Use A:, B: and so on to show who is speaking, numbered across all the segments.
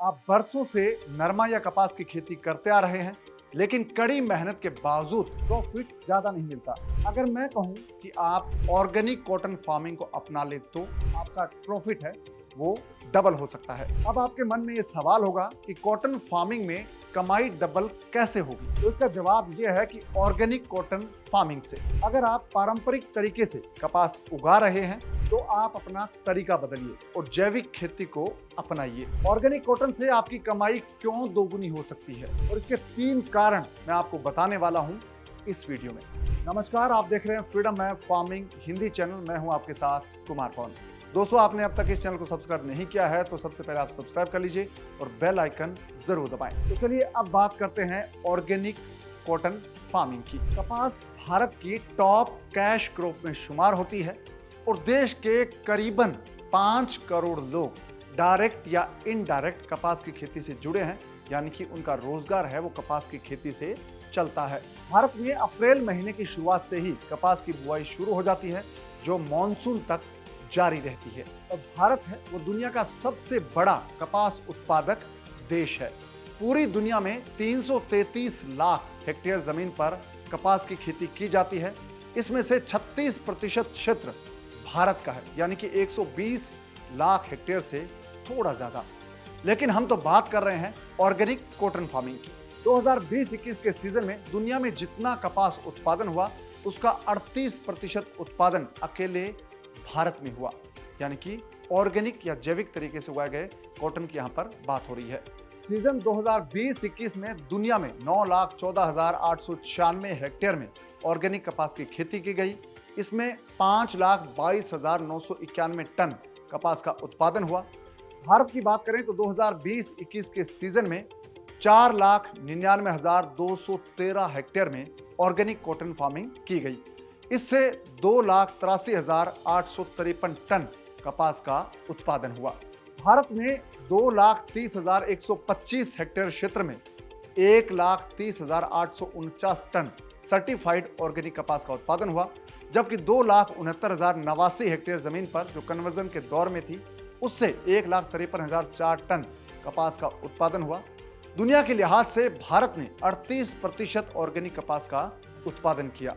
A: आप बरसों से नरमा या कपास की खेती करते आ रहे हैं, लेकिन कड़ी मेहनत के बावजूद प्रॉफिट ज्यादा नहीं मिलता। अगर मैं कहूं कि आप ऑर्गेनिक कॉटन फार्मिंग को अपना ले तो आपका प्रॉफिट है वो डबल हो सकता है। अब आपके मन में ये सवाल होगा कि कॉटन फार्मिंग में कमाई डबल कैसे होगी? तो इसका जवाब ये है कि ऑर्गेनिक कॉटन फार्मिंग से। अगर आप पारंपरिक तरीके से कपास उगा रहे हैं तो आप अपना तरीका बदलिए और जैविक खेती को अपनाइए। ऑर्गेनिक कॉटन से आपकी कमाई क्यों दोगुनी हो सकती है और इसके 3 कारण मैं आपको बताने वाला हूं इस वीडियो में। नमस्कार, आप देख रहे हैं फ्रीडम है फार्मिंग हिंदी चैनल। मैं हूं आपके साथ कुमार पवन। दोस्तों, आपने अब तक इस चैनल को सब्सक्राइब नहीं किया है तो सबसे पहले आप सब्सक्राइब कर लीजिए और बेल आइकन जरूर दबाएं। तो चलिए अब बात करते हैं ऑर्गेनिक कॉटन फार्मिंग की। कपास भारत की टॉप कैश क्रॉप में शुमार होती है और देश के करीबन 5 करोड़ लोग डायरेक्ट या इनडायरेक्ट कपास की खेती से जुड़े हैं, यानी कि उनका रोजगार है वो कपास की खेती से चलता है। भारत में अप्रैल महीने की शुरुआत से ही कपास की बुआई शुरू हो जाती है जो मानसून तक जारी रहती है। और भारत है वो दुनिया का सबसे बड़ा कपास उत्पादक देश है। पूरी दुनिया में 333 लाख हेक्टेयर जमीन पर कपास की खेती की जाती है। इसमें से 36% क्षेत्र भारत का है, यानी कि 120 लाख हेक्टेयर से थोड़ा ज्यादा। लेकिन हम तो बात कर रहे हैं ऑर्गेनिक कॉटन फार्मिंग की। 2020-21 के सीजन में दुनिया में जितना कपास उत्पादन हुआ उसका 38% उत्पादन अकेले भारत में हुआ, यानी कि ऑर्गेनिक या जैविक तरीके से उगाए गए कॉटन की यहाँ पर बात हो रही है। सीजन 2020-21 में दुनिया में 9,14,896 हेक्टेयर में ऑर्गेनिक कपास की खेती की गई। इसमें 5,22,991 टन कपास का उत्पादन हुआ। भारत की बात करें तो 2020-21 के सीजन में 4,99,213 हेक्टेयर में ऑर्गेनिक कॉटन फार्मिंग की गई। इससे 2,83,853 टन कपास का उत्पादन हुआ। भारत में 2,30,125 हेक्टेयर क्षेत्र में 1,30,849 टन सर्टिफाइड ऑर्गेनिक कपास का उत्पादन हुआ, जबकि 2,69,089 हेक्टेयर जमीन पर जो कन्वर्जन के दौर में थी उससे 1,53,004 टन कपास का उत्पादन हुआ। दुनिया के लिहाज से भारत ने 38% ऑर्गेनिक कपास का उत्पादन किया।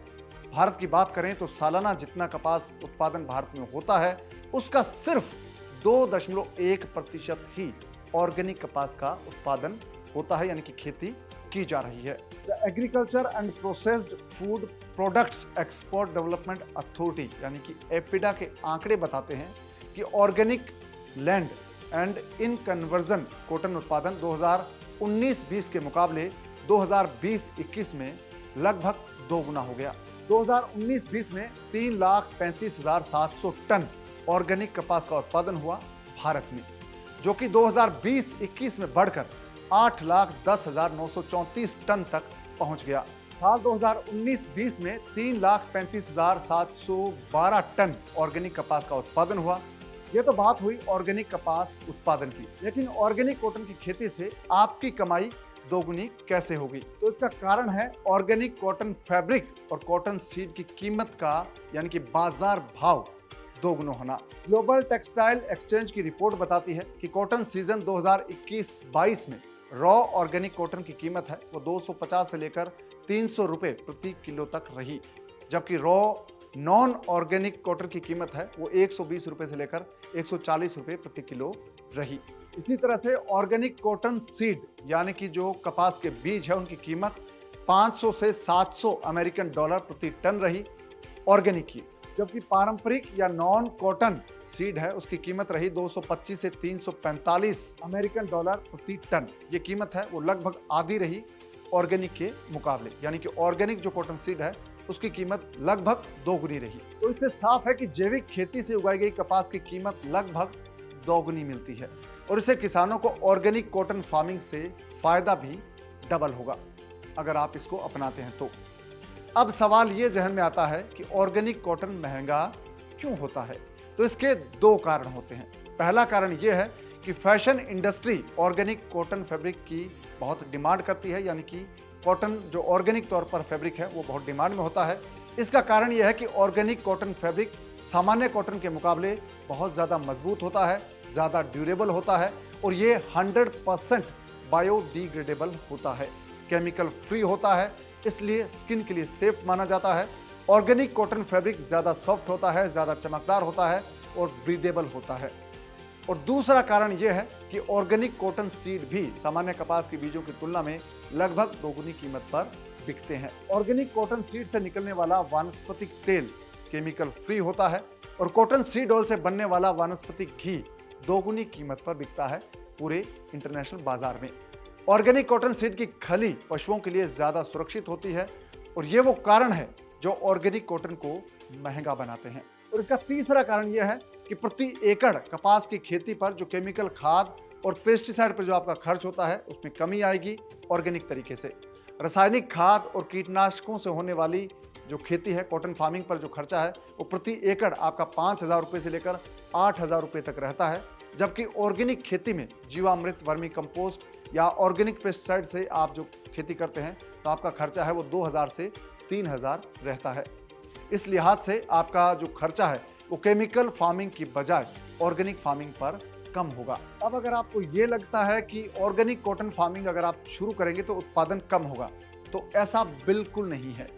A: भारत की बात करें तो सालाना जितना कपास उत्पादन भारत में होता है उसका सिर्फ 2.1% ही ऑर्गेनिक कपास का उत्पादन होता है, यानी कि खेती की जा रही है। The agriculture and processed food products export development authority यानी कि एपिडा के आंकड़े बताते हैं कि organic land and in conversion cotton उत्पादन 2019-20 के मुकाबले 2020-21 में लगभग दोगुना हो गया। 2019-20 में 3,35,700 टन ऑर्गेनिक कपास का उत्पादन हुआ भारत में, जो कि 2020-21 में बढ़कर 8,10,934 टन तक पहुंच गया। साल 2019-20 में 3,35,712 टन ऑर्गेनिक कपास का उत्पादन हुआ। ये तो बात हुई ऑर्गेनिक कपास उत्पादन की, लेकिन ऑर्गेनिक कॉटन की खेती से आपकी कमाई दोगुनी कैसे होगी? तो इसका कारण है ऑर्गेनिक कॉटन फैब्रिक और कॉटन सीड की कीमत का, यानी कि बाजार भाव दोगुना होना। ग्लोबल टेक्सटाइल एक्सचेंज की रिपोर्ट बताती है कि कॉटन सीजन 2021-22 में रॉ ऑर्गेनिक कॉटन की कीमत है वो 250 से लेकर 300 रुपए प्रति किलो तक रही, जबकि रॉ नॉन ऑर्गेनिक कॉटन की कीमत है वो 120 रुपए से लेकर 140 रुपए प्रति किलो रही। इसी तरह से ऑर्गेनिक कॉटन सीड यानी कि जो कपास के बीज है उनकी कीमत 500 से 700 अमेरिकन डॉलर प्रति टन रही ऑर्गेनिक की, जबकि पारंपरिक या नॉन कॉटन सीड है उसकी कीमत रही 225 से 345 अमेरिकन डॉलर प्रति टन। ये कीमत है वो लगभग आधी रही ऑर्गेनिक के मुकाबले, यानी कि ऑर्गेनिक जो कॉटन सीड है उसकी कीमत लगभग दोगुनी रही। तो इससे साफ है कि जैविक खेती से उगाई गई कपास की कीमत लगभग दोगुनी मिलती है और इससे किसानों को ऑर्गेनिक कॉटन फार्मिंग से फायदा भी डबल होगा अगर आप इसको अपनाते हैं तो। अब सवाल ये जहन में आता है कि ऑर्गेनिक कॉटन महंगा क्यों होता है? तो इसके 2 कारण होते हैं। पहला कारण ये है कि fashion industry organic cotton fabric की बहुत डिमांड करती है, यानी कि कॉटन जो ऑर्गेनिक तौर पर फैब्रिक है वो बहुत डिमांड में होता है। इसका कारण यह है कि ऑर्गेनिक कॉटन फैब्रिक सामान्य कॉटन के मुकाबले बहुत ज़्यादा मजबूत होता है, ज़्यादा ड्यूरेबल होता है और ये 100% बायोडिग्रेडेबल होता है, केमिकल फ्री होता है, इसलिए स्किन के लिए सेफ माना जाता है। ऑर्गेनिक कॉटन फैब्रिक ज़्यादा सॉफ्ट होता है, ज़्यादा चमकदार होता है और ब्रीदेबल होता है। और दूसरा कारण यह है कि ऑर्गेनिक कॉटन सीड भी सामान्य कपास के बीजों की तुलना में लगभग दोगुनी कीमत पर बिकते हैं। ऑर्गेनिक कॉटन सीड से निकलने वाला वानस्पतिक तेल केमिकल फ्री होता है और कॉटन सीड ऑयल से बनने वाला वानस्पतिक घी दोगुनी कीमत पर बिकता है पूरे इंटरनेशनल बाजार में। ऑर्गेनिक कॉटन सीड की खली पशुओं के लिए ज्यादा सुरक्षित होती है और ये वो कारण है जो ऑर्गेनिक कॉटन को महंगा बनाते हैं। और इसका तीसरा कारण यह है कि प्रति एकड़ कपास की खेती पर जो केमिकल खाद और पेस्टिसाइड पर जो आपका खर्च होता है उसमें कमी आएगी ऑर्गेनिक तरीके से। रासायनिक खाद और कीटनाशकों से होने वाली जो खेती है, कॉटन फार्मिंग पर जो खर्चा है वो प्रति एकड़ आपका 5,000 रुपये से लेकर 8,000 रुपये तक रहता है, जबकि ऑर्गेनिक खेती में जीवामृत, वर्मी कंपोस्ट या ऑर्गेनिक पेस्टिसाइड से आप जो खेती करते हैं तो आपका खर्चा है वो 2,000 से 3,000 रहता है। इस लिहाज से आपका जो खर्चा है वो केमिकल फार्मिंग की बजाय ऑर्गेनिक फार्मिंग पर कम होगा। अब अगर आपको ये लगता है कि ऑर्गेनिक कॉटन फार्मिंग अगर आप शुरू करेंगे तो उत्पादन कम होगा, तो ऐसा बिल्कुल नहीं है।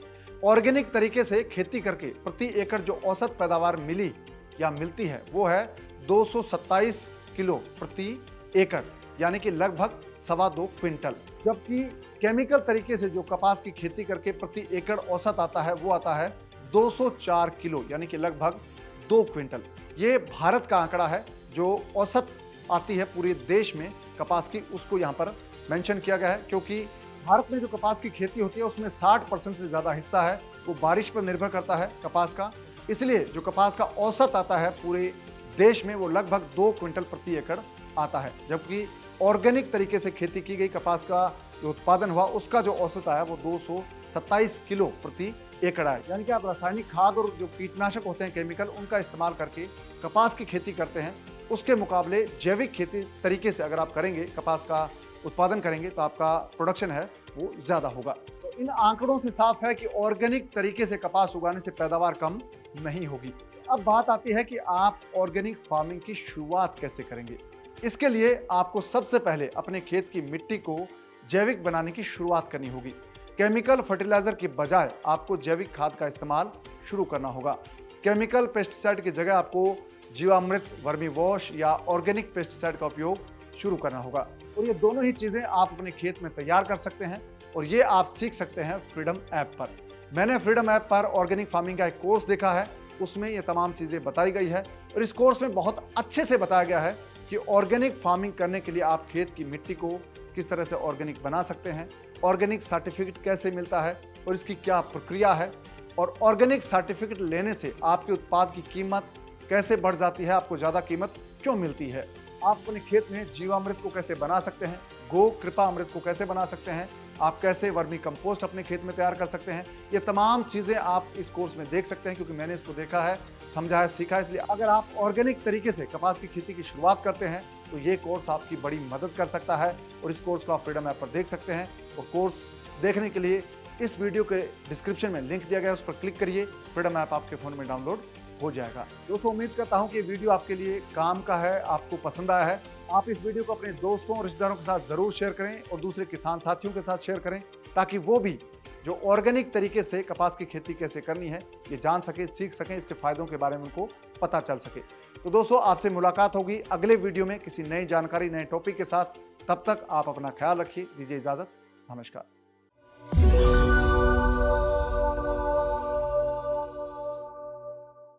A: ऑर्गेनिक तरीके से खेती करके प्रति एकड़ जो औसत पैदावार मिली या मिलती है वो है 227 किलो प्रति एकड़, यानी कि लगभग 2.25 क्विंटल, जबकि केमिकल तरीके से जो कपास की खेती करके प्रति एकड़ औसत आता है वो आता है 204 किलो, यानी कि लगभग 2 क्विंटल। ये भारत का आंकड़ा है, जो औसत आती है पूरे देश में कपास की, उसको यहाँ पर मेंशन किया गया है, क्योंकि भारत में जो कपास की खेती होती है उसमें 60% से ज़्यादा हिस्सा है वो बारिश पर निर्भर करता है कपास का, इसलिए जो कपास का औसत आता है पूरे देश में वो लगभग 2 क्विंटल प्रति एकड़ आता है, जबकि ऑर्गेनिक तरीके से खेती की गई कपास का जो उत्पादन हुआ उसका जो औसत आया वो 227 किलो प्रति एकड़ आया। यानी कि आप रासायनिक खाद और जो कीटनाशक होते हैं केमिकल, उनका इस्तेमाल करके कपास की खेती करते हैं, उसके मुकाबले जैविक खेती तरीके से अगर आप करेंगे, कपास का उत्पादन करेंगे, तो आपका प्रोडक्शन है वो ज़्यादा होगा। तो इन आंकड़ों से साफ है कि ऑर्गेनिक तरीके से कपास उगाने से पैदावार कम नहीं होगी। अब बात आती है कि आप ऑर्गेनिक फार्मिंग की शुरुआत कैसे करेंगे। इसके लिए आपको सबसे पहले अपने खेत की मिट्टी को जैविक बनाने की शुरुआत करनी होगी। केमिकल फर्टिलाइजर की बजाय आपको जैविक खाद का इस्तेमाल शुरू करना होगा। केमिकल पेस्टिसाइड की जगह आपको जीवामृत, वर्मी वॉश या ऑर्गेनिक पेस्टिसाइड का उपयोग शुरू करना होगा। और ये दोनों ही चीज़ें आप अपने खेत में तैयार कर सकते हैं और ये आप सीख सकते हैं फ्रीडम ऐप पर। मैंने फ्रीडम ऐप पर ऑर्गेनिक फार्मिंग का एक कोर्स देखा है, उसमें ये तमाम चीज़ें बताई गई है और इस कोर्स में बहुत अच्छे से बताया गया है कि ऑर्गेनिक फार्मिंग करने के लिए आप खेत की मिट्टी को किस तरह से ऑर्गेनिक बना सकते हैं, ऑर्गेनिक सर्टिफिकेट कैसे मिलता है और इसकी क्या प्रक्रिया है, और ऑर्गेनिक सर्टिफिकेट लेने से आपके उत्पाद की कीमत कैसे बढ़ जाती है, आपको ज़्यादा कीमत क्यों मिलती है, आप अपने खेत में जीवामृत को कैसे बना सकते हैं, गो कृपा अमृत को कैसे बना सकते हैं, आप कैसे वर्मी कंपोस्ट अपने खेत में तैयार कर सकते हैं। ये तमाम चीज़ें आप इस कोर्स में देख सकते हैं, क्योंकि मैंने इसको देखा है, समझा है, सीखा है। इसलिए अगर आप ऑर्गेनिक तरीके से कपास की खेती की शुरुआत करते हैं तो ये कोर्स आपकी बड़ी मदद कर सकता है और इस कोर्स को आप फ्रीडम ऐप पर देख सकते हैं। और कोर्स देखने के लिए इस वीडियो के डिस्क्रिप्शन में लिंक दिया गया है, उस पर क्लिक करिए, फ्रीडम ऐप आपके फ़ोन में डाउनलोड हो जाएगा। दोस्तों, उम्मीद करता हूँ कि वीडियो आपके लिए काम का है, आपको पसंद आया है। आप इस वीडियो को अपने दोस्तों और रिश्तेदारों के साथ ज़रूर शेयर करें और दूसरे किसान साथियों के साथ शेयर करें, ताकि वो भी जो ऑर्गेनिक तरीके से कपास की खेती कैसे करनी है ये जान सके, सीख सकें, इसके फायदों के बारे में उनको पता चल सके। तो दोस्तों, आपसे मुलाकात होगी अगले वीडियो में किसी नई जानकारी, नए टॉपिक के साथ। तब तक आप अपना ख्याल रखिए। दीजिए इजाज़त। नमस्कार।